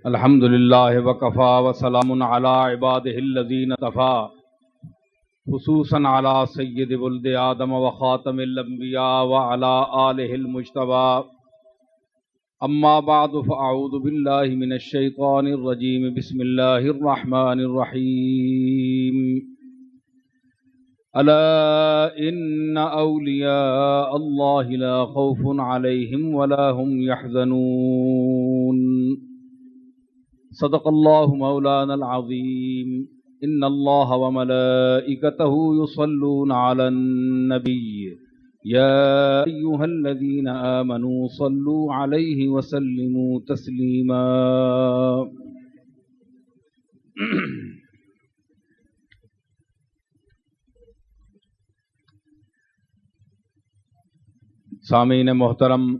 الحمد للہ وکفا وسلام علی عباده الذین اصطفى خصوصا علی سید ولد آدم وخاتم الانبیاء وعلی آلہ المجتبى اما بعد فاعوذ باللہ من الشیطان الرجیم بسم اللہ الرحمن الرحیم الا ان اولیاء اللہ لا خوف علیہم ولا هم يحزنون صدق اللہ مولانا العظیم ان اللہ وملائکته يصلون علی النبی یا ایہا الذین آمنوا صلوا علیہ وسلموا تسلیما۔ سامعین محترم،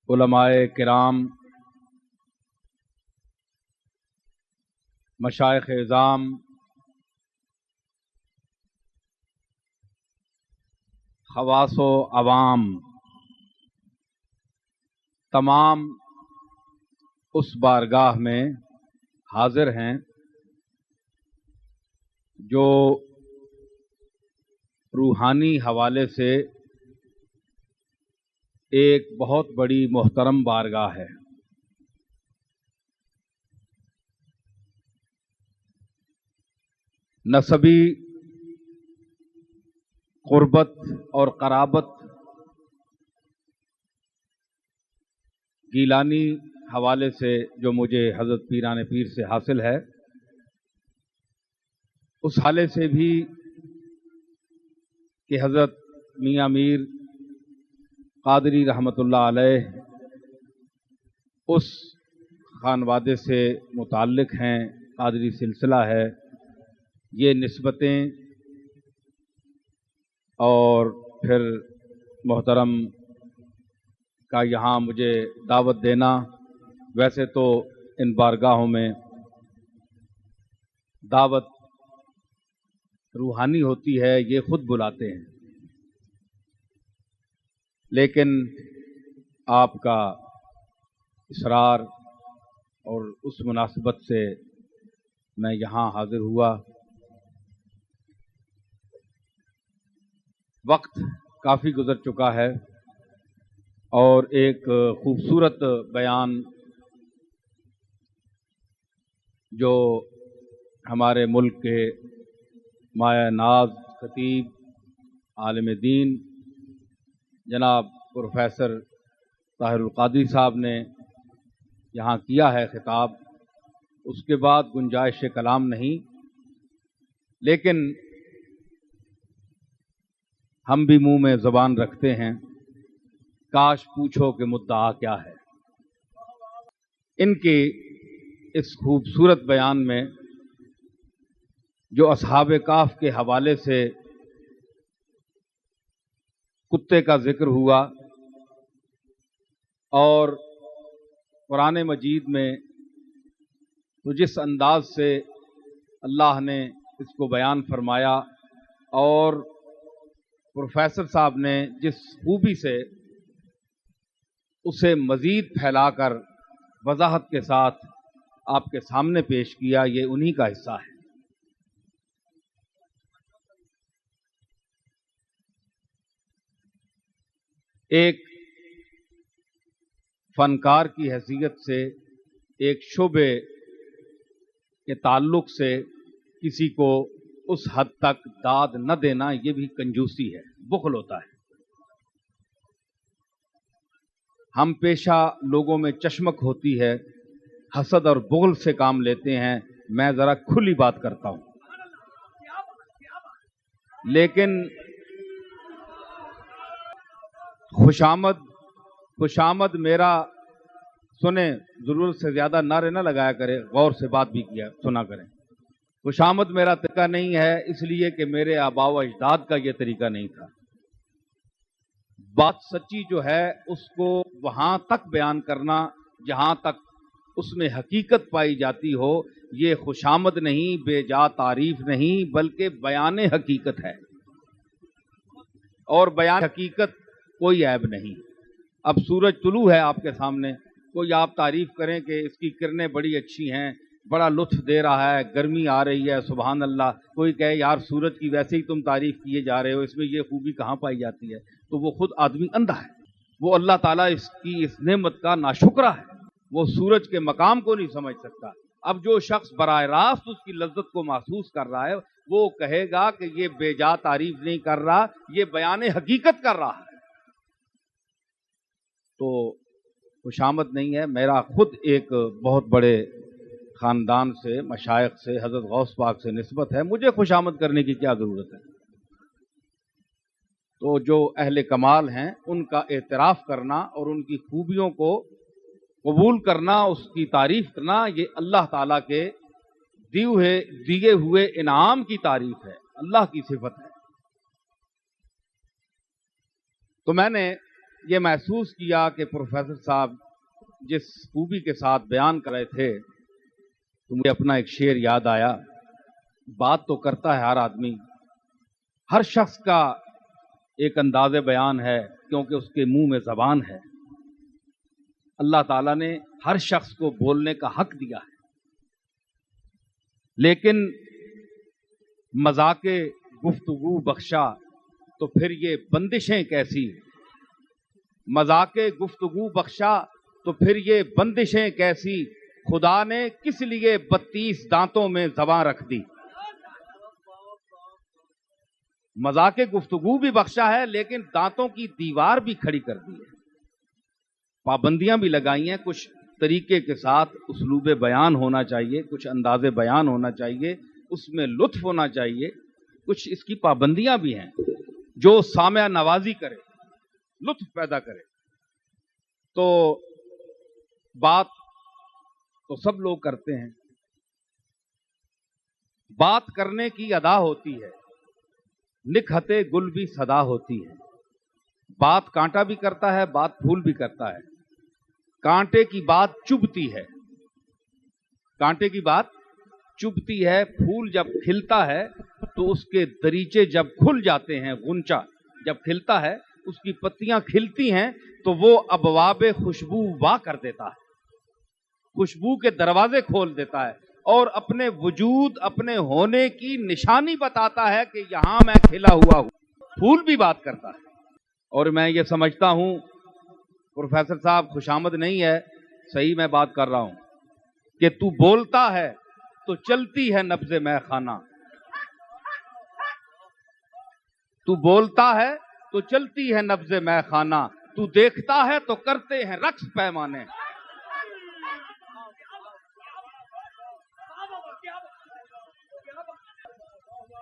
علماء کرام، مشائخ اعظام، خواص و عوام، تمام اس بارگاہ میں حاضر ہیں جو روحانی حوالے سے ایک بہت بڑی محترم بارگاہ ہے۔ نسبی قربت اور قرابت گیلانی حوالے سے جو مجھے حضرت پیران پیر سے حاصل ہے، اس حوالے سے بھی کہ حضرت میاں میر قادری رحمۃ اللہ علیہ اس خانوادے سے متعلق ہیں، قادری سلسلہ ہے، یہ نسبتیں اور پھر محترم کا یہاں مجھے دعوت دینا، ویسے تو ان بارگاہوں میں دعوت روحانی ہوتی ہے، یہ خود بلاتے ہیں، لیکن آپ کا اصرار اور اس مناسبت سے میں یہاں حاضر ہوا۔ وقت کافی گزر چکا ہے اور ایک خوبصورت بیان جو ہمارے ملک کے مایہ ناز خطیب عالم دین جناب پروفیسر طاہر القادری صاحب نے یہاں کیا ہے خطاب، اس کے بعد گنجائش کلام نہیں، لیکن ہم بھی منہ میں زبان رکھتے ہیں، کاش پوچھو کہ مدعا کیا ہے۔ ان کے اس خوبصورت بیان میں جو اصحاب کہف کے حوالے سے کتے کا ذکر ہوا اور قرآن مجید میں تو جس انداز سے اللہ نے اس کو بیان فرمایا اور پروفیسر صاحب نے جس خوبی سے اسے مزید پھیلا کر وضاحت کے ساتھ آپ کے سامنے پیش کیا، یہ انہی کا حصہ ہے۔ ایک فنکار کی حیثیت سے، ایک شعبے کے تعلق سے کسی کو اس حد تک داد نہ دینا، یہ بھی کنجوسی ہے، بخل ہوتا ہے۔ ہم پیشہ لوگوں میں چشمک ہوتی ہے، حسد اور بغل سے کام لیتے ہیں، میں ذرا کھلی بات کرتا ہوں، لیکن خوشامد میرا سنیں، ضرورت سے زیادہ نعرے نہ لگایا کرے، غور سے بات بھی کیا سنا کریں۔ خوشامد میرا طریقہ نہیں ہے، اس لیے کہ میرے آباء و اجداد کا یہ طریقہ نہیں تھا۔ بات سچی جو ہے اس کو وہاں تک بیان کرنا جہاں تک اس میں حقیقت پائی جاتی ہو، یہ خوشامد نہیں، بے جا تعریف نہیں، بلکہ بیان حقیقت ہے، اور بیان حقیقت کوئی عیب نہیں۔ اب سورج طلوع ہے آپ کے سامنے، کوئی آپ تعریف کریں کہ اس کی کرنیں بڑی اچھی ہیں، بڑا لطف دے رہا ہے، گرمی آ رہی ہے، سبحان اللہ، کوئی کہے یار سورج کی ویسے ہی تم تعریف کیے جا رہے ہو، اس میں یہ خوبی کہاں پائی جاتی ہے، تو وہ خود آدمی اندھا ہے، وہ اللہ تعالیٰ اس کی اس نعمت کا ناشکرہ ہے، وہ سورج کے مقام کو نہیں سمجھ سکتا۔ اب جو شخص براہ راست اس کی لذت کو محسوس کر رہا ہے وہ کہے گا کہ یہ بے جا تعریف نہیں کر رہا، یہ بیان حقیقت کر رہا ہے، تو خوشامد نہیں ہے۔ میرا خود ایک بہت بڑے خاندان سے، مشائخ سے، حضرت غوث پاک سے نسبت ہے، مجھے خوشامد کرنے کی کیا ضرورت ہے؟ تو جو اہل کمال ہیں ان کا اعتراف کرنا اور ان کی خوبیوں کو قبول کرنا، اس کی تعریف کرنا، یہ اللہ تعالیٰ کے دیے ہوئے انعام کی تعریف ہے، اللہ کی صفت ہے۔ تو میں نے یہ محسوس کیا کہ پروفیسر صاحب جس خوبی کے ساتھ بیان کر رہے تھے تو مجھے اپنا ایک شعر یاد آیا۔ بات تو کرتا ہے ہر آدمی، ہر شخص کا ایک انداز بیان ہے کیونکہ اس کے منہ میں زبان ہے۔ اللہ تعالیٰ نے ہر شخص کو بولنے کا حق دیا ہے، لیکن مذاق گفتگو بخشا تو پھر یہ بندشیں کیسی، مذاق گفتگو بخشا تو پھر یہ بندشیں کیسی، خدا نے کس لیے 32 دانتوں میں زبان رکھ دی۔ مذاق گفتگو بھی بخشا ہے لیکن دانتوں کی دیوار بھی کھڑی کر دی ہے، پابندیاں بھی لگائی ہیں، کچھ طریقے کے ساتھ اسلوب بیان ہونا چاہیے، کچھ انداز بیان ہونا چاہیے، اس میں لطف ہونا چاہیے، کچھ اس کی پابندیاں بھی ہیں جو سامع نوازی کرے، لطف پیدا کرے۔ تو بات تو سب لوگ کرتے ہیں، بات کرنے کی ادا ہوتی ہے، نکہتے گل بھی صدا ہوتی ہے، بات کانٹا بھی کرتا ہے، بات پھول بھی کرتا ہے۔ کانٹے کی بات چبھتی ہے، کانٹے کی بات چبھتی ہے، پھول جب کھلتا ہے تو اس کے دریچے جب کھل جاتے ہیں، غنچہ جب کھلتا ہے اس کی پتیاں کھلتی ہیں تو وہ ابواب خوشبو وا کر دیتا ہے، خوشبو کے دروازے کھول دیتا ہے اور اپنے وجود، اپنے ہونے کی نشانی بتاتا ہے کہ یہاں میں کھلا ہوا ہوں۔ پھول بھی بات کرتا ہے، اور میں یہ سمجھتا ہوں پروفیسر صاحب خوشامد نہیں ہے، صحیح میں بات کر رہا ہوں کہ تو بولتا ہے تو چلتی ہے نبض میں خانہ، تو بولتا ہے تو چلتی ہے نبض میں خانہ، تو دیکھتا ہے تو کرتے ہیں رقص پیمانے۔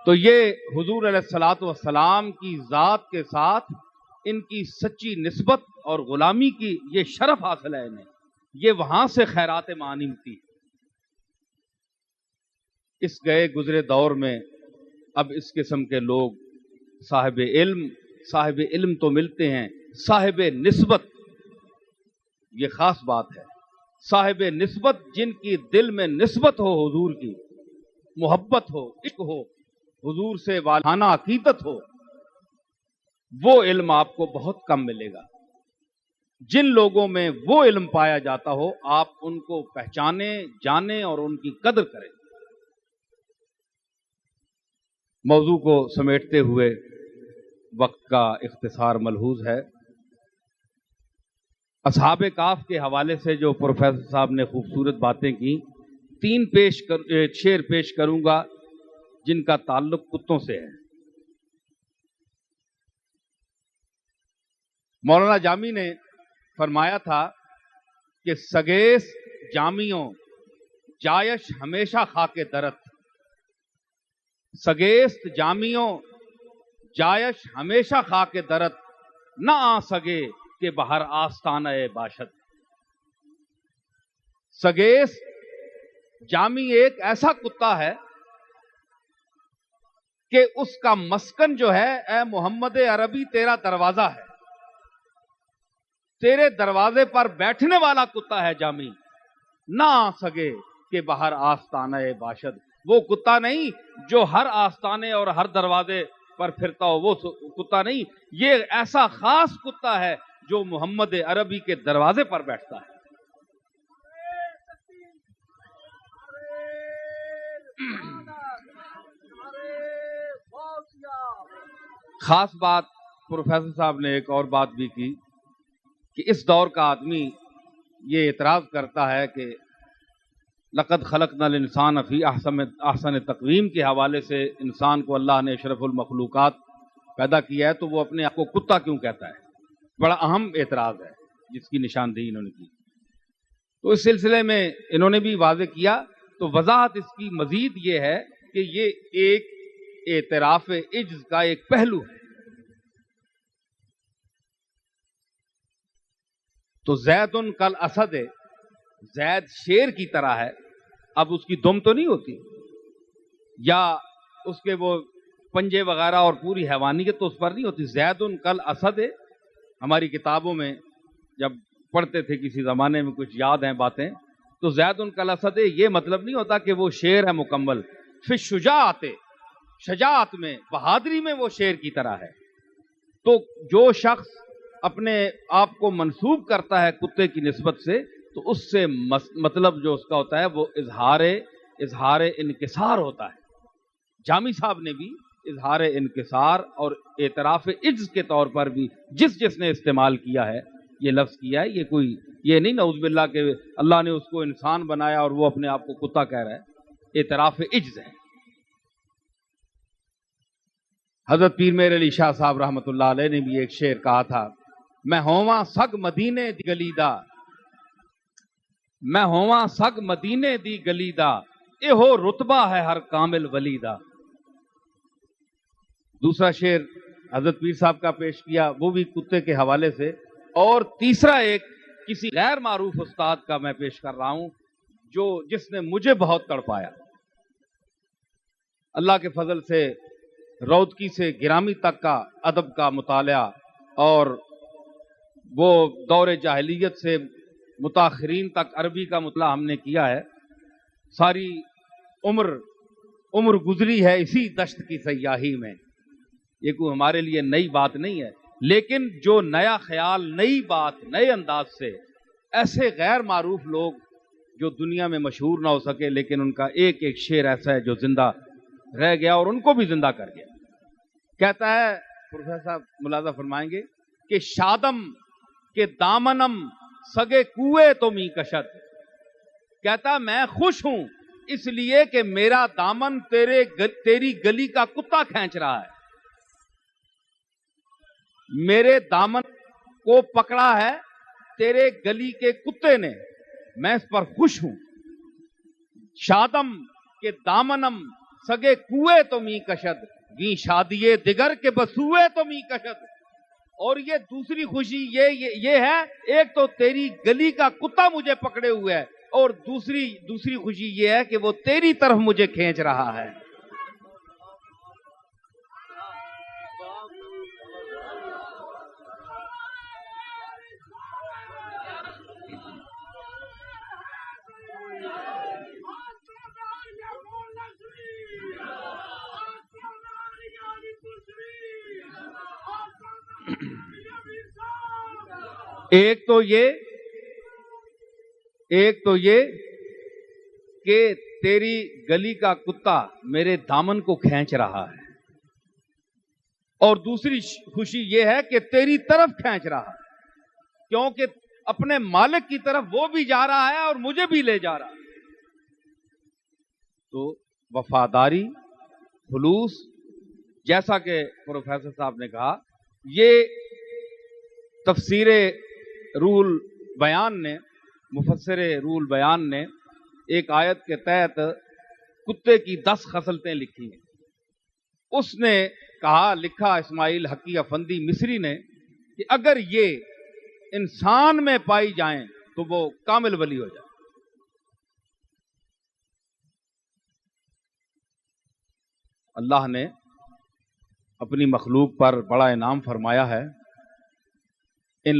تو یہ حضور علیہ الصلوۃ والسلام کی ذات کے ساتھ ان کی سچی نسبت اور غلامی کی یہ شرف حاصل ہے انہیں، یہ وہاں سے خیرات معانی ملتی ہے۔ اس گئے گزرے دور میں اب اس قسم کے لوگ صاحب علم تو ملتے ہیں، صاحب نسبت یہ خاص بات ہے، صاحب نسبت جن کی دل میں نسبت ہو، حضور کی محبت ہو، عشق ہو، حضور سے والہانہ عقیدت ہو، وہ علم آپ کو بہت کم ملے گا۔ جن لوگوں میں وہ علم پایا جاتا ہو آپ ان کو پہچانیں، جانیں اور ان کی قدر کریں۔ موضوع کو سمیٹتے ہوئے وقت کا اختصار ملحوظ ہے۔ اصحاب کہف کے حوالے سے جو پروفیسر صاحب نے خوبصورت باتیں کی، 3 شعر پیش کروں گا جن کا تعلق کتوں سے ہے۔ مولانا جامی نے فرمایا تھا کہ سگیس جامیوں جایش ہمیشہ خاک درت، سگیست جامیوں جایش ہمیشہ خاک درت، نہ آ سگے کہ بہر آستانہ باشد۔ سگیس جامی ایک ایسا کتا ہے کہ اس کا مسکن جو ہے، اے محمد عربی تیرا دروازہ ہے، تیرے دروازے پر بیٹھنے والا کتا ہے جامی، نہ آ سکے کہ بہر آستانہ باشد۔ وہ کتا نہیں جو ہر آستانے اور ہر دروازے پر پھرتا ہو، وہ کتا نہیں، یہ ایسا خاص کتا ہے جو محمد عربی کے دروازے پر بیٹھتا ہے۔ خاص بات پروفیسر صاحب نے ایک اور بات بھی کی کہ اس دور کا آدمی یہ اعتراض کرتا ہے کہ لقد خلقنا الانسان فی احسن تقویم کے حوالے سے انسان کو اللہ نے اشرف المخلوقات پیدا کیا ہے، تو وہ اپنے آپ کو کتا کیوں کہتا ہے؟ بڑا اہم اعتراض ہے جس کی نشاندہی انہوں نے کی۔ تو اس سلسلے میں انہوں نے بھی واضح کیا، تو وضاحت اس کی مزید یہ ہے کہ یہ ایک اعتراف عجز کا ایک پہلو ہے۔ تو زید کل اسد ہے، زید شیر کی طرح ہے، اب اس کی دم تو نہیں ہوتی یا اس کے وہ پنجے وغیرہ اور پوری حیوانیت تو اس پر نہیں ہوتی۔ زید کل اسد ہے، ہماری کتابوں میں جب پڑھتے تھے کسی زمانے میں کچھ یاد ہیں باتیں، تو زید کل اسد ہے یہ مطلب نہیں ہوتا کہ وہ شیر ہے مکمل، پھر شجاعت میں، بہادری میں وہ شیر کی طرح ہے۔ تو جو شخص اپنے آپ کو منسوب کرتا ہے کتے کی نسبت سے، تو اس سے مطلب جو اس کا ہوتا ہے وہ اظہار انکسار ہوتا ہے۔ جامی صاحب نے بھی اظہار انکسار اور اعتراف عجز کے طور پر بھی جس نے استعمال کیا ہے یہ لفظ کیا ہے، یہ نہیں نعوذ باللہ کہ اللہ نے اس کو انسان بنایا اور وہ اپنے آپ کو کتا کہہ رہا ہے، اعتراف عجز ہے۔ حضرت پیر میر علی شاہ صاحب رحمۃ اللہ علیہ نے بھی ایک شعر کہا تھا، میں ہوواں سگ مدینے دی گلیدا، میں ہوواں سگ مدینے دی گلیدا، ایہو رتبہ ہے ہر کامل ولیدا۔ دوسرا شعر حضرت پیر صاحب کا پیش کیا، وہ بھی کتے کے حوالے سے، اور تیسرا ایک کسی غیر معروف استاد کا میں پیش کر رہا ہوں جس نے مجھے بہت تڑپایا۔ اللہ کے فضل سے رودکی سے گرامی تک کا ادب کا مطالعہ اور وہ دور جاہلیت سے متاخرین تک عربی کا مطالعہ ہم نے کیا ہے۔ ساری عمر گزری ہے اسی دشت کی سیاحی میں۔ یہ کوئی ہمارے لیے نئی بات نہیں ہے، لیکن جو نیا خیال، نئی بات، نئے انداز سے، ایسے غیر معروف لوگ جو دنیا میں مشہور نہ ہو سکے لیکن ان کا ایک ایک شعر ایسا ہے جو زندہ رہ گیا اور ان کو بھی زندہ کر گیا۔ کہتا ہے پروفیسر صاحب ملاحظہ فرمائیں گے کہ شادم کے دامنم سگے کوئے تو می کشد، کہتا میں خوش ہوں اس لیے کہ میرا دامن تیری گلی کا کتا کھینچ رہا ہے، میرے دامن کو پکڑا ہے تیرے گلی کے کتے نے، میں اس پر خوش ہوں۔ شادم کے دامنم سگے کوئے تو می کشد، وی شادیے دگر کے بسوئے تو می کشد۔ اور یہ دوسری خوشی یہ ہے، ایک تو تیری گلی کا کتا مجھے پکڑے ہوئے ہے، اور دوسری خوشی یہ ہے کہ وہ تیری طرف مجھے کھینچ رہا ہے۔ ایک تو یہ کہ تیری گلی کا کتا میرے دامن کو کھینچ رہا ہے، اور دوسری خوشی یہ ہے کہ تیری طرف کھینچ رہا ہے، کیونکہ اپنے مالک کی طرف وہ بھی جا رہا ہے اور مجھے بھی لے جا رہا ہے۔ تو وفاداری، خلوص، جیسا کہ پروفیسر صاحب نے کہا، یہ تفسیر روح البیان نے، مفسر روح البیان نے ایک آیت کے تحت کتے کی 10 خصلتیں لکھی ہیں۔ اس نے کہا، لکھا اسماعیل حقی افندی مصری نے، کہ اگر یہ انسان میں پائی جائیں تو وہ کامل ولی ہو جائے۔ اللہ نے اپنی مخلوق پر بڑا انعام فرمایا ہے، ان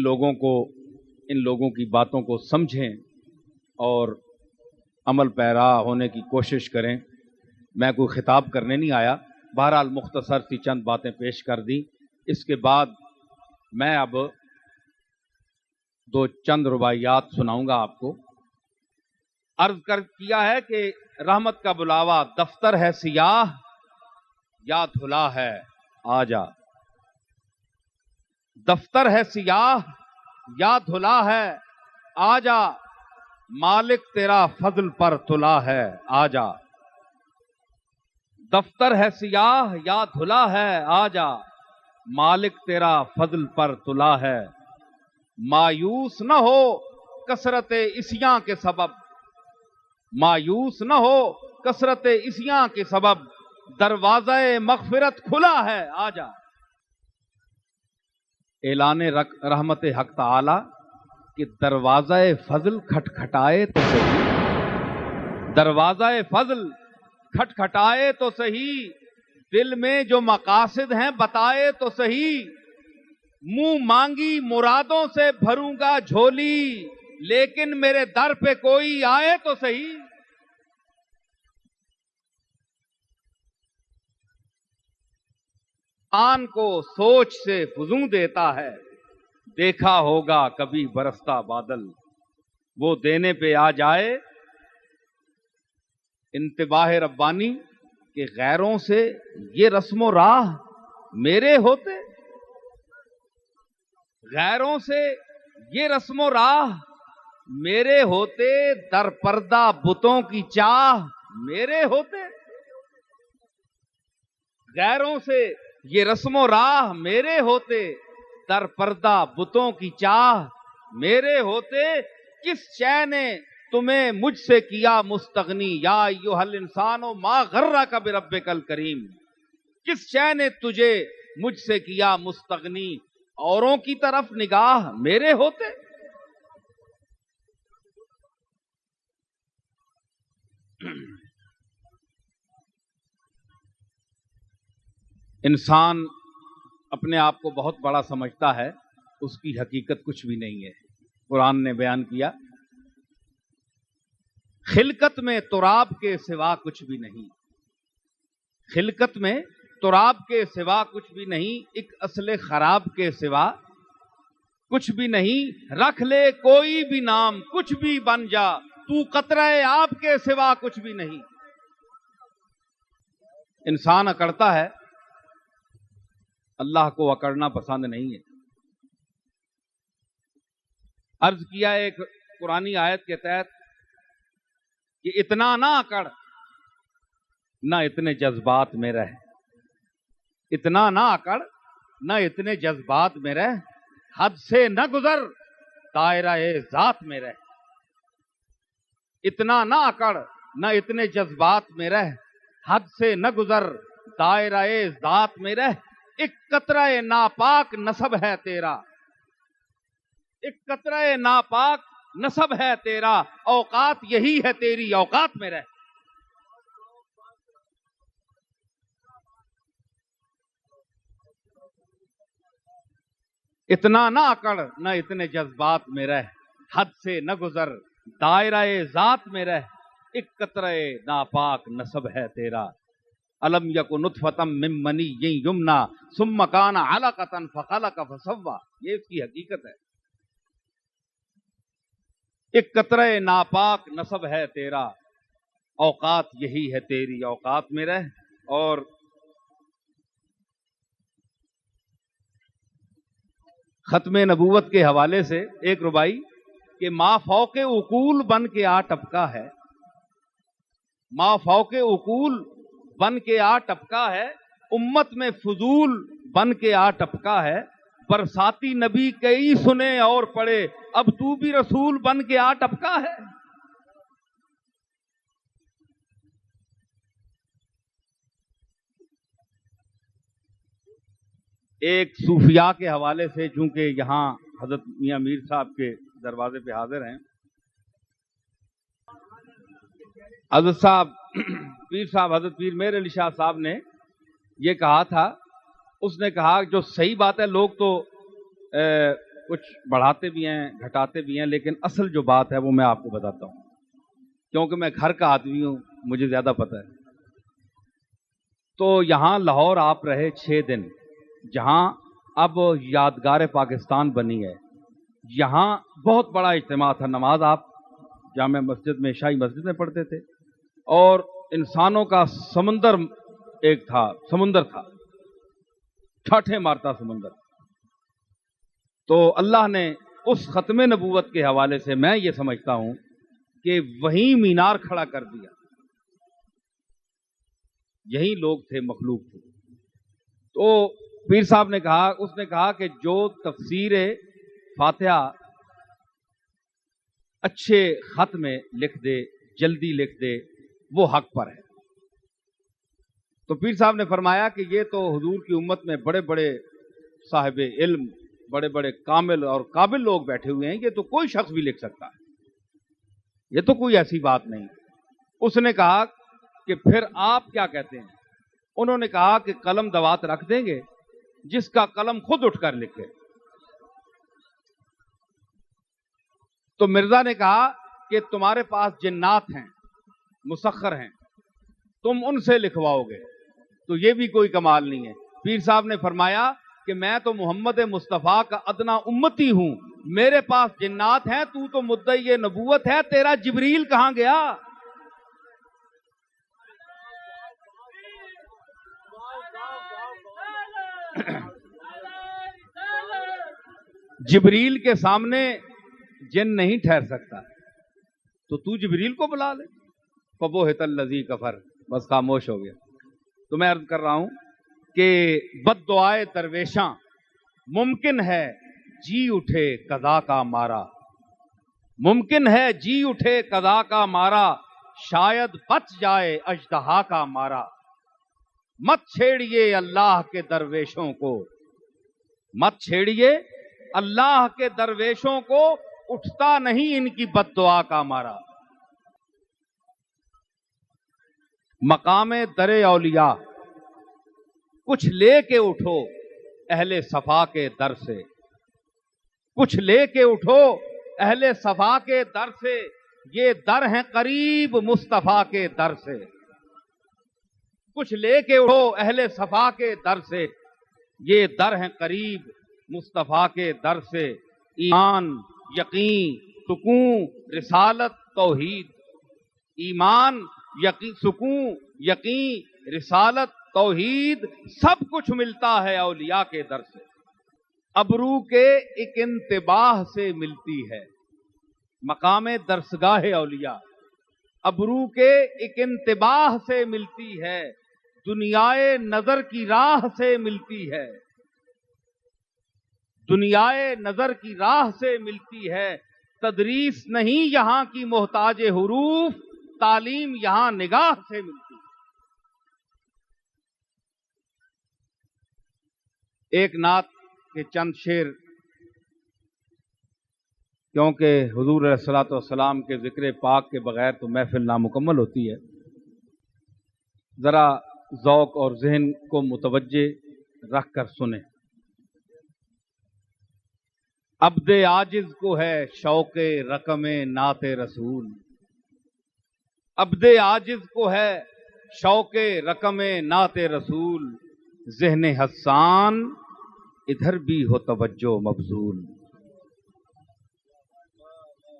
لوگوں کی باتوں کو سمجھیں اور عمل پیرا ہونے کی کوشش کریں۔ میں کوئی خطاب کرنے نہیں آیا، بہرحال مختصر سی چند باتیں پیش کر دی۔ اس کے بعد میں اب دو چند رباعیات سناؤں گا آپ کو. عرض کر کیا ہے کہ رحمت کا بلاوا دفتر ہے سیاہ یا دھلا ہے آجا. دفتر ہے سیاہ یا دھلا ہے آجا، مالک تیرا فضل پر تلا ہے آجا. دفتر ہے سیاہ یا دھلا ہے آجا، مالک تیرا فضل پر تلا ہے. مایوس نہ ہو کثرت عصیاں کے سبب، مایوس نہ ہو کثرت عصیاں کے سبب، دروازہ مغفرت کھلا ہے آجا. اعلان رحمت حق تعالی کہ دروازہ فضل کھٹکھٹائے تو صحیح، دروازہ فضل کھٹکھٹائے تو صحیح، دل میں جو مقاصد ہیں بتائے تو صحیح. منہ مانگی مرادوں سے بھروں گا جھولی، لیکن میرے در پہ کوئی آئے تو صحیح. آن کو سوچ سے فزوں دیتا ہے، دیکھا ہوگا کبھی برستا بادل، وہ دینے پہ آ جائے. انتباہ ربانی کہ غیروں سے یہ رسم و راہ میرے ہوتے، غیروں سے یہ رسم و راہ میرے ہوتے، در پردہ بتوں کی چاہ میرے ہوتے. غیروں سے یہ رسم و راہ میرے ہوتے، در پردہ بتوں کی چاہ میرے ہوتے. کس شے نے تمہیں مجھ سے کیا مستغنی، یا ایھا الانسان ما غرک بربک الکریم. کس شے نے تجھے مجھ سے کیا مستغنی، اوروں کی طرف نگاہ میرے ہوتے. انسان اپنے آپ کو بہت بڑا سمجھتا ہے، اس کی حقیقت کچھ بھی نہیں ہے. قرآن نے بیان کیا خلقت میں تراب کے سوا کچھ بھی نہیں، خلقت میں تراب کے سوا کچھ بھی نہیں، ایک اصل خراب کے سوا کچھ بھی نہیں. رکھ لے کوئی بھی نام کچھ بھی بن جا، تو قطرہ آب کے سوا کچھ بھی نہیں. انسان اکڑتا ہے، اللہ کو اکڑنا پسند نہیں ہے. عرض کیا ایک قرآنی آیت کے تحت کہ اتنا نہ اکڑ نہ اتنے جذبات میں رہ، اتنا نہ اکڑ نہ اتنے جذبات میں رہ، حد سے نہ گزر دائرہ ذات میں رہ. اتنا نہ اکڑ نہ اتنے جذبات میں رہ، حد سے نہ گزر دائرہ ذات میں رہ. ایک قطرہ ناپاک نسب ہے تیرا، ایک قطرہ ناپاک نسب ہے تیرا، اوقات یہی ہے تیری، اوقات میں رہ. اتنا نہ اکڑ نہ اتنے جذبات میں رہ، حد سے نہ گزر دائرہ ذات میں رہ. ایک قطرہ ناپاک نسب ہے تیرا. الم یک نطفۃ من منی یمنا ثم کان علقۃ فخلق فسوی. یہ اس کی حقیقت ہے. ایک قطرہ ناپاک نسب ہے تیرا، اوقات یہی ہے تیری، اوقات میں رہ. اور ختم نبوت کے حوالے سے ایک ربائی کہ ما فوق عقول بن کے آ ٹپکا ہے، ما فوق عقول بن کے آ ٹپکا ہے، امت میں فضول بن کے آ ٹپکا ہے. برساتی نبی کئی سنے اور پڑھے، اب تو بھی رسول بن کے آ ٹپکا ہے. ایک صوفیاء کے حوالے سے، چونکہ یہاں حضرت میاں میر صاحب کے دروازے پہ حاضر ہیں، حضرت صاحب پیر صاحب حضرت پیر مہر علی شاہ صاحب نے یہ کہا تھا. اس نے کہا جو صحیح بات ہے، لوگ تو کچھ بڑھاتے بھی ہیں گھٹاتے بھی ہیں، لیکن اصل جو بات ہے وہ میں آپ کو بتاتا ہوں، کیونکہ میں گھر کا آدمی ہوں، مجھے زیادہ پتہ ہے. تو یہاں لاہور آپ رہے 6 دن، جہاں اب یادگار پاکستان بنی ہے. یہاں بہت بڑا اجتماع تھا. نماز آپ جامع مسجد میں، عشائی مسجد میں پڑھتے تھے، اور انسانوں کا سمندر ایک تھا، سمندر تھا، ٹھاٹھے مارتا سمندر. تو اللہ نے اس ختم نبوت کے حوالے سے میں یہ سمجھتا ہوں کہ وہیں مینار کھڑا کر دیا. یہی لوگ تھے، مخلوق تھے. تو پیر صاحب نے کہا، اس نے کہا کہ جو تفسیر فاتحہ اچھے خط میں لکھ دے، جلدی لکھ دے، وہ حق پر ہے. تو پیر صاحب نے فرمایا کہ یہ تو حضور کی امت میں بڑے بڑے صاحب علم، بڑے بڑے کامل اور قابل لوگ بیٹھے ہوئے ہیں، یہ تو کوئی شخص بھی لکھ سکتا ہے، یہ تو کوئی ایسی بات نہیں. اس نے کہا کہ پھر آپ کیا کہتے ہیں؟ انہوں نے کہا کہ قلم دوات رکھ دیں گے، جس کا قلم خود اٹھ کر لکھے. تو مرزا نے کہا کہ تمہارے پاس جنات ہیں، مسخر ہیں، تم ان سے لکھواؤ گے، تو یہ بھی کوئی کمال نہیں ہے. پیر صاحب نے فرمایا کہ میں تو محمد مصطفیٰ کا ادنا امتی ہوں، میرے پاس جنات ہیں، تو مدعی نبوت ہے، تیرا جبریل کہاں گیا؟ جبریل کے سامنے جن نہیں ٹھہر سکتا، تو جبریل کو بلا لے. فبہت الذی کفر، بس خاموش ہو گیا. تو میں عرض کر رہا ہوں کہ بد دعائے درویشاں ممکن ہے جی اٹھے قضا کا مارا، ممکن ہے جی اٹھے قضا کا مارا، شاید بچ جائے اژدہا کا مارا. مت چھیڑیے اللہ کے درویشوں کو، مت چھیڑیے اللہ کے درویشوں کو، اٹھتا نہیں ان کی بد دعا کا مارا. مقام در اولیاء کچھ لے کے اٹھو اہل صفا کے در سے، کچھ لے کے اٹھو اہل صفا کے در سے، یہ در ہیں قریب مصطفیٰ کے در سے. کچھ لے کے اٹھو اہل صفا کے در سے، یہ در ہیں قریب مصطفیٰ کے در سے. ایمان، یقین، سکون، رسالت، توحید. ایمان، یقین، سکون، یقین، رسالت، توحید، سب کچھ ملتا ہے اولیاء کے در سے. ابرو کے ایک انتباہ سے ملتی ہے مقام درسگاہ اولیاء، ابرو کے ایک انتباہ سے ملتی ہے، دنیائے نظر کی راہ سے ملتی ہے، دنیائے نظر کی راہ سے ملتی ہے. تدریس نہیں یہاں کی محتاج حروف، تعلیم یہاں نگاہ سے ملتی ہے. ایک نعت کے چند شعر، کیونکہ حضور علیہ الصلوۃ والسلام کے ذکر پاک کے بغیر تو محفل نامکمل ہوتی ہے، ذرا ذوق اور ذہن کو متوجہ رکھ کر سنیں. عبد عاجز کو ہے شوق رقم نعت رسول، عبد عاجز کو ہے شوق رقم نعت رسول، ذہن حسان ادھر بھی ہو توجہ مبذول.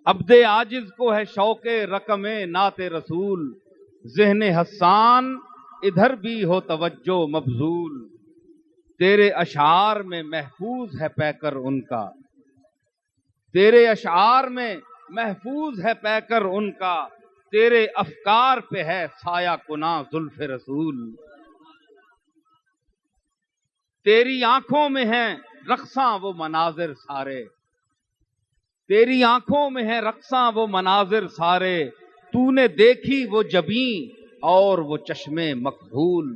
عبد عاجز کو ہے شوق رقم نعت رسول، ذہن حسان ادھر بھی ہو توجہ مبذول. تیرے اشعار میں محفوظ ہے پیکر ان کا، تیرے اشعار میں محفوظ ہے پیکر ان کا، تیرے افکار پہ ہے سایہ کناں زلف رسول. تیری آنکھوں میں ہیں رقصاں وہ مناظر سارے، تیری آنکھوں میں ہیں رقصاں وہ مناظر سارے، تو نے دیکھی وہ جبیں اور وہ چشمے مقبول.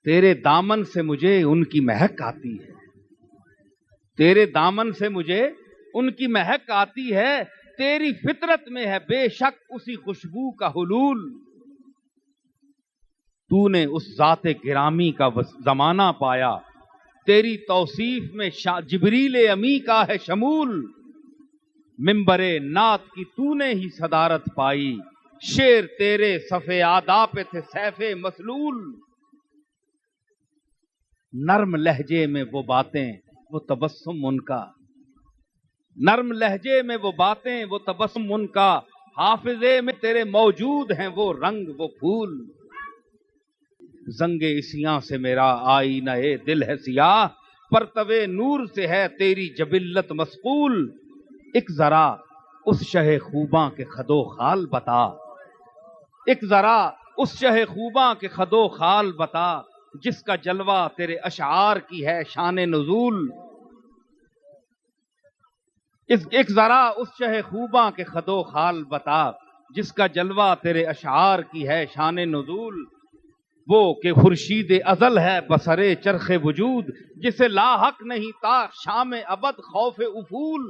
تیرے دامن سے مجھے ان کی مہک آتی ہے، تیرے دامن سے مجھے ان کی مہک آتی ہے، تیری فطرت میں ہے بے شک اسی خوشبو کا حلول. تو نے اس ذات گرامی کا زمانہ پایا، تیری توصیف میں جبریل امی کا ہے شمول. منبر نعت کی تو نے ہی صدارت پائی، شعر تیرے صفِ آداب پہ تھے سیف مسلول. نرم لہجے میں وہ باتیں وہ تبسم ان کا، نرم لہجے میں وہ باتیں وہ تبسم ان کا، حافظے میں تیرے موجود ہیں وہ رنگ وہ پھول۔ زنگ اسیاں سے میرا آئینہ دل ہے سیاہ، پرتوے نور سے ہے تیری جبلت مسقول۔ ایک ذرا اس شہ خوباں کے خد و خال بتا، ایک ذرا اس شہ خوباں کے خد و خال بتا، جس کا جلوہ تیرے اشعار کی ہے شان نزول۔ ایک ذرا اس شہ خوباں کے خد و خال بتا، جس کا جلوہ تیرے اشعار کی ہے شان نزول۔ وہ کہ خورشید ازل ہے بسر چرخ وجود، جسے لاحق نہیں تا شام ابد خوف افول۔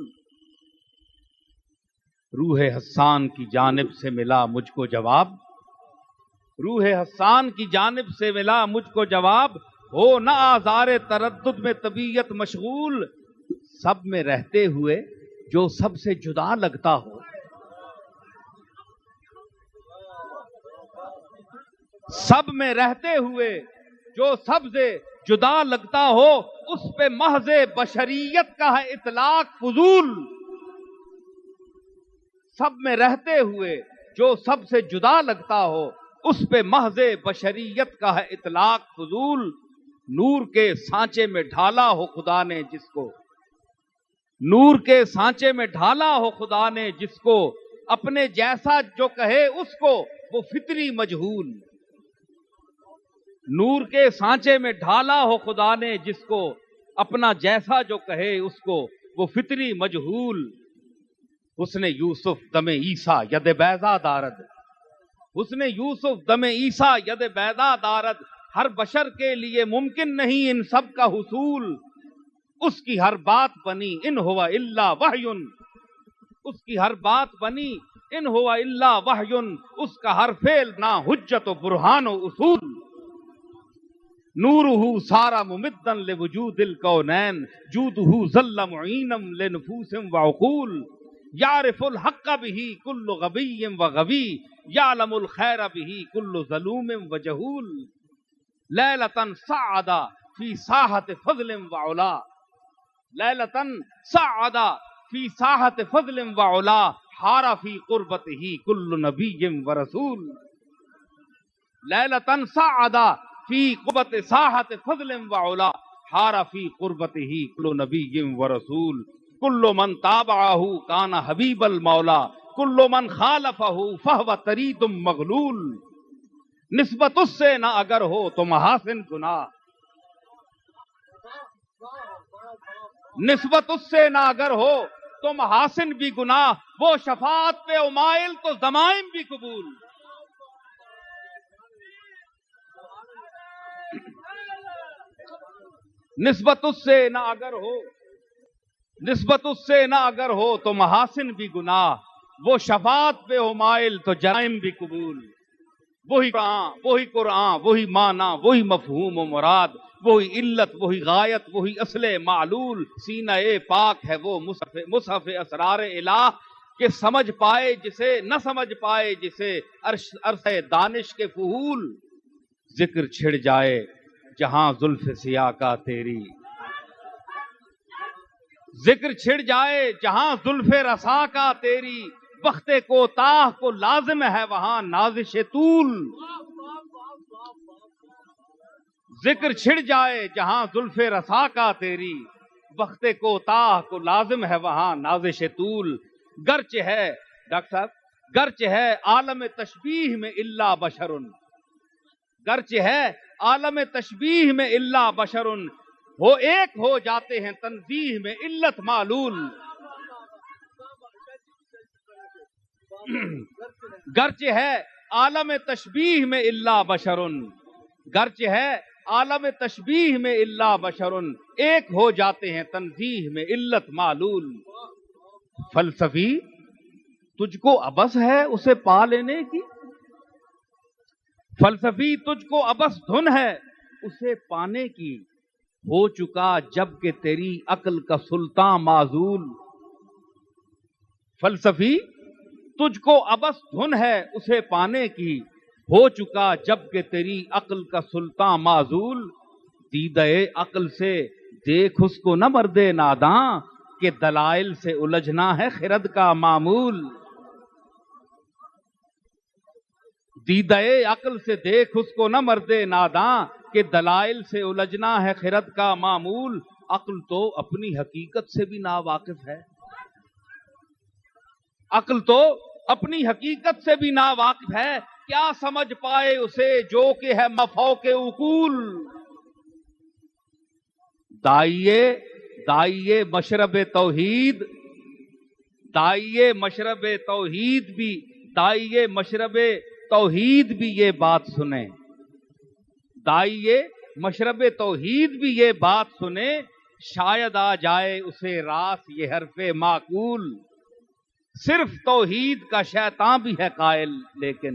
روح حسان کی جانب سے ملا مجھ کو جواب، روح حسان کی جانب سے ملا مجھ کو جواب، ہو نہ آزار تردد میں طبیعت مشغول۔ سب میں رہتے ہوئے جو سب سے جدا لگتا ہو، سب میں رہتے ہوئے جو سب سے جدا لگتا ہو، اس پہ محض بشریت کا ہے اطلاق فضول۔ سب میں رہتے ہوئے جو سب سے جدا لگتا ہو، اس پہ محض بشریت کا ہے اطلاق فضول۔ نور کے سانچے میں ڈھالا ہو خدا نے جس کو، نور کے سانچے میں ڈھالا ہو خدا نے جس کو، اپنے جیسا جو کہے اس کو وہ فطری مجہول۔ نور کے سانچے میں ڈھالا ہو خدا نے جس کو، اپنا جیسا جو کہے اس کو وہ فطری مجہول۔ حسن یوسف دم عیسیٰ ید بیضا دارد، حسن یوسف دم عیسیٰ ید بیضا دارد، ہر بشر کے لیے ممکن نہیں ان سب کا حصول۔ اس کی ہر بات بنی ان ہوا الا وحی، اس کی ہر بات بنی ان ہوا الا وحی، اس کا ہر فعل نہ حجت و برہان و اصول۔ نورہ سارا ممدن لوجود الکونین، جودہ ظل معینا لنفوس وعقول۔ یعرف الحق بہ کل غبی وغوی، یعلم الخیر بہ کل ظلوم وجہول۔ لیلۃ صعد فی ساحۃ فضل وعلا، لیلۃ صعد فی ساحۃ فضل وعلا، حار فی قربتہ کل نبی ورسول۔ لیلۃ صعد فی قربت ساحت فضل وعلا، حار فی قربتہ کل نبی ورسول۔ کل من تابعہ کان حبیب المولا، کل من خالفہ فہو طرید مغلول۔ نسبت اس سے نہ اگر ہو تو محاسن گناہ، نسبت اس سے نہ اگر ہو تو محاسن بھی گناہ، وہ شفاعت پہ امائل تو ضمائم بھی قبول۔ نسبت اس سے نہ اگر ہو، نسبت اس سے نہ اگر ہو تو محاسن بھی گناہ، وہ شفاعت پہ امائل تو جرائم بھی قبول۔ وہی قرآن وہی معنی وہی مفہوم و مراد، وہی علت وہی غایت وہی اصل معلول۔ سینہ پاک ہے وہ مصحف اسرار الہ، کہ سمجھ پائے جسے نہ سمجھ پائے جسے عرصہ دانش کے فحول۔ ذکر چھڑ جائے جہاں زلف سیاہ کا تیری، ذکر چھڑ جائے جہاں زلف رسا کا تیری، بخت کوتاہ کو لازم ہے وہاں نازش طول۔ ذکر چھڑ جائے جہاں زلف رسا کا تیری، بخت کوتاہ کو لازم ہے وہاں نازش طول۔ گرچہ ہے ڈاکٹر صاحب، گرچہ ہے عالم تشبیہ میں الا بشر، گرچہ ہے عالم تشبیہ میں الا بشر، وہ ایک ہو جاتے ہیں تنزیہ میں علت معلول۔ گرچہ ہے عالم تشبیہ میں الا بشر، گرچہ ہے عالم تشبیہ میں الا بشر، ایک ہو جاتے ہیں تنزیہ میں علت معلول۔ فلسفی تجھ کو ابس ہے اسے پا لینے کی، فلسفی تجھ کو ابس دھن ہے اسے پانے کی، ہو چکا جب کہ تیری عقل کا سلطان معزول۔ فلسفی تجھ کو ابس دھن ہے اسے پانے کی، ہو چکا جب کہ تیری عقل کا سلطان معزول۔ دیدہ عقل سے دیکھ اس کو نہ مرد ناداں کہ دلائل سے الجھنا ہے خرد کا معمول. دیدہ عقل سے دیکھ اس کو نہ مرد ناداں کہ دلائل سے الجھنا ہے خرد کا معمول. عقل تو اپنی حقیقت سے بھی ناواقف ہے. عقل تو اپنی حقیقت سے بھی ناواقف ہے. کیا سمجھ پائے اسے جو کہ ہے مفوق عقول. دائیے مشرب توحید، دائیے مشرب توحید بھی، دائیے مشرب توحید بھی یہ بات سنیں. دائیے مشرب توحید بھی یہ بات سنے، شاید آ جائے اسے راس یہ حرف معقول. صرف توحید کا شیطان بھی ہے قائل، لیکن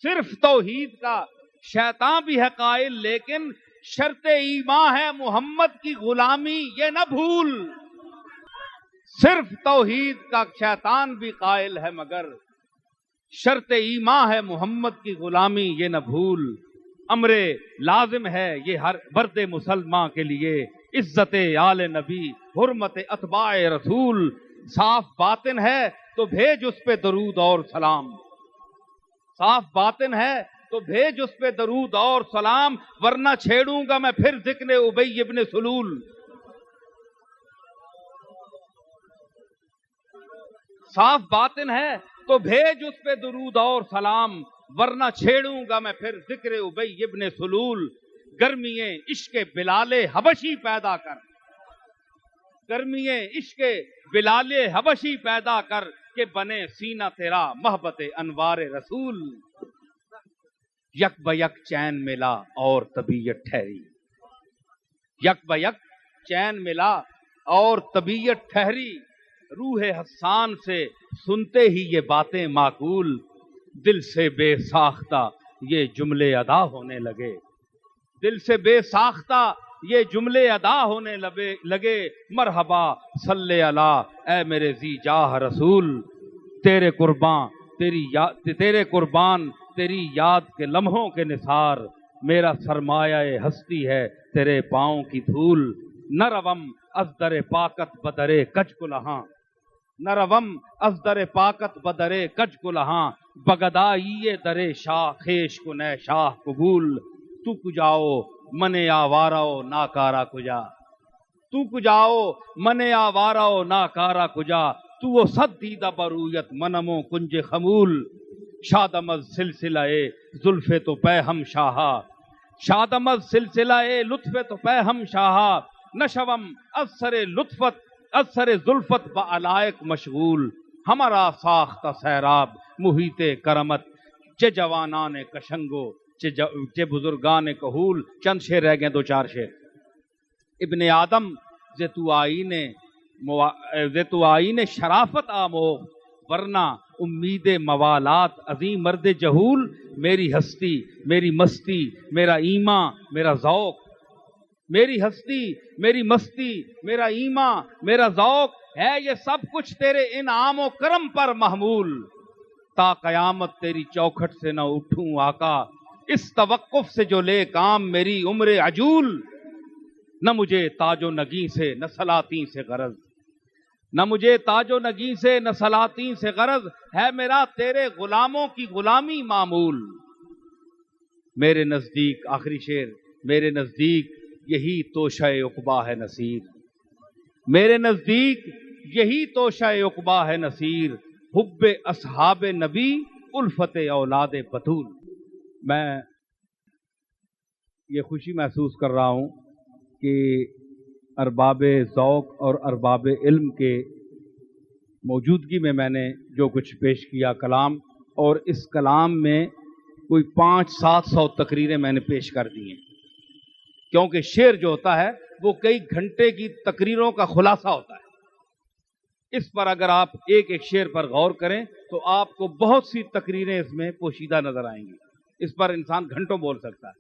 صرف توحید کا شیطان بھی ہے قائل، لیکن شرط ایمان ہے محمد کی غلامی یہ نہ بھول. صرف توحید کا شیطان بھی قائل ہے مگر شرط ایمان ہے محمد کی غلامی یہ نہ بھول. امر لازم ہے یہ ہر برد مسلمان کے لیے، عزت آل نبی حرمت اتباع رسول. صاف باطن ہے تو بھیج اس پہ درود اور سلام. صاف باطن ہے تو بھیج اس پہ درود اور سلام، ورنہ چھیڑوں گا میں پھر ذکر ابی ابن سلول. صاف باطن ہے تو بھیج اس پہ درود اور سلام، ورنہ چھیڑوں گا میں پھر ذکر ابی ابن سلول. گرمی عشق بلال حبشی پیدا کر، گرمی عشق بلال حبشی پیدا کر کہ بنے سینہ تیرا محبت انوار رسول. یک بیک چین ملا اور طبیعت ٹھہری، یک بیک چین ملا اور طبیعت ٹھہری. روح حسان سے سنتے ہی یہ باتیں معقول، دل سے بے ساختہ یہ جملے ادا ہونے لگے. دل سے بے ساختہ یہ جملے ادا ہونے لگے. مرحبا صلی اللہ اے میرے ذی جاہ رسول، تیرے قربان تیری یاد کے لمحوں کے نثار. میرا سرمایہ ہستی ہے تیرے پاؤں کی دھول. نہ روم از در پاکت بدرے کج کلہاں، نہ روم از در پاکت بدرے کج کلہاں. بگدائی درے شاہ خیش کو نئے شاہ قبول. تو کجاؤ من آوارو ناکارا کجا، تو کجاؤ من آوارو ناکارا کجا. تو وہ صد دیدہ برویت منمو کنج خمول. شادم از سلسلہ زلف تو پہ ہم شاہا، شادم از سلسلہ لطف تو پہ ہم شاہا. نشوم از سر لطفت از سر زلفت با علائق مشغول. ہمارا ساختہ سیراب محیط کرمت، چے جوانان کشنگو چے بزرگان کہول. چند شعر رہ گئے، دو چار شعر. ابن آدم زے تو آئین شرافت آموغ، ورنہ امید موالات عظیم مرد جہول. میری ہستی میری مستی میرا ایمان میرا ذوق، میری ہستی میری مستی میرا ایمان میرا ذوق ہے یہ سب کچھ تیرے انعام و کرم پر محمول. تا قیامت تیری چوکھٹ سے نہ اٹھوں آقا، اس توقف سے جو لے کام میری عمر عجول. نہ مجھے تاج و نگیں سے نہ سلاطیں سے غرض، نہ مجھے تاج و نگیں سے نہ سلاطیں سے غرض، ہے میرا تیرے غلاموں کی غلامی معمول. میرے نزدیک، آخری شعر، میرے نزدیک یہی توشہ عقبہ ہے نصیر. میرے نزدیک یہی توشہ عقبہ ہے نصیر. حب اصحاب نبی الفت اولاد بطول. میں یہ خوشی محسوس کر رہا ہوں کہ ارباب ذوق اور ارباب علم کے موجودگی میں نے جو کچھ پیش کیا کلام، اور اس کلام میں کوئی 500-700 تقریریں میں نے پیش کر دی ہیں، کیونکہ شعر جو ہوتا ہے وہ کئی گھنٹے کی تقریروں کا خلاصہ ہوتا ہے. اس پر اگر آپ ایک ایک شعر پر غور کریں تو آپ کو بہت سی تقریریں اس میں پوشیدہ نظر آئیں گی. اس پر انسان گھنٹوں بول سکتا ہے.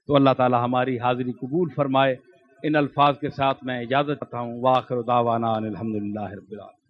تو اللہ تعالی ہماری حاضری قبول فرمائے. ان الفاظ کے ساتھ میں اجازت چاہتا ہوں. وآخر دعوانا ان الحمدللہ رب العالمین.